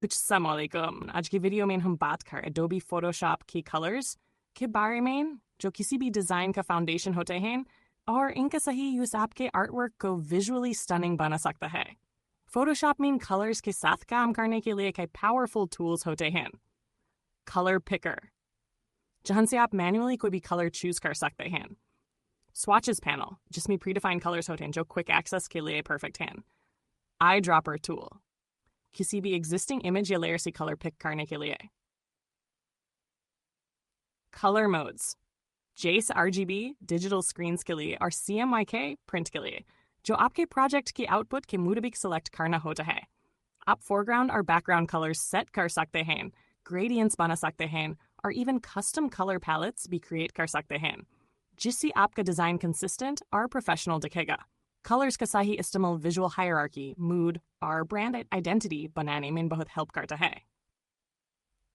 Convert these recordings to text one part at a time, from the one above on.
अस्सलामुअलैकुम। आज की वीडियो में हम बात कर Adobe Photoshop की कलर्स के बारे में जो किसी भी डिज़ाइन का फाउंडेशन होते हैं और इनका सही यूज़ आपके आर्टवर्क को विजुअली स्टनिंग बना सकता है। Photoshop में इन कलर्स के साथ काम करने के लिए कई पावरफुल टूल्स होते हैं। कलर पिकर, जहाँ से आप मैन्युअली कोई भी कलर चूज कर सकते हैं। स्वॉचेस पैनल, जिसमें प्रीडिफाइंड कलर्स होते हैं जो क्विक एक्सेस के लिए परफेक्ट हैं। आई ड्रॉपर टूल, किसी भी एग्जिस्टिंग इमेज या लेयर से कलर पिक करने के लिए। कलर मोड्स, जेस RGB डिजिटल स्क्रीन्स के लिए और CMYK प्रिंट के लिए, जो आपके प्रोजेक्ट के आउटपुट के मुताबिक सेलेक्ट करना होता है। आप फोरग्राउंड और बैकग्राउंड कलर्स सेट कर सकते हैं, ग्रेडियंट्स बना सकते हैं और इवन कस्टम कलर पैलेट्स भी क्रिएट कर सकते हैं, जिससे आपका डिज़ाइन कंसिस्टेंट और प्रोफेशनल दिखेगा। कलर्स का सही इस्तेमाल विजुअल हायरार्की, मूड और ब्रांड आइडेंटिटी बनाने में बहुत हेल्प करता है।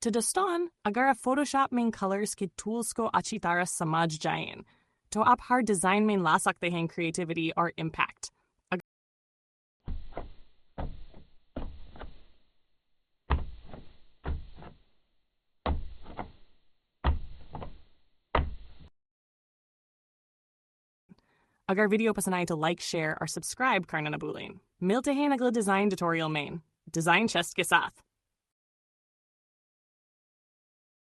To दोस्तों, अगर आप फोटोशॉप में कलर्स के टूल्स को अच्छी तरह समझ जाएं, तो आप हर डिज़ाइन में ला सकते हैं क्रिएटिविटी और इम्पैक्ट। अगर वीडियो पसंद आए तो लाइक, शेयर और सब्सक्राइब करना न भूलें। मिलते हैं अगले डिज़ाइन ट्यूटोरियल में, डिज़ाइन चेस्ट के साथ।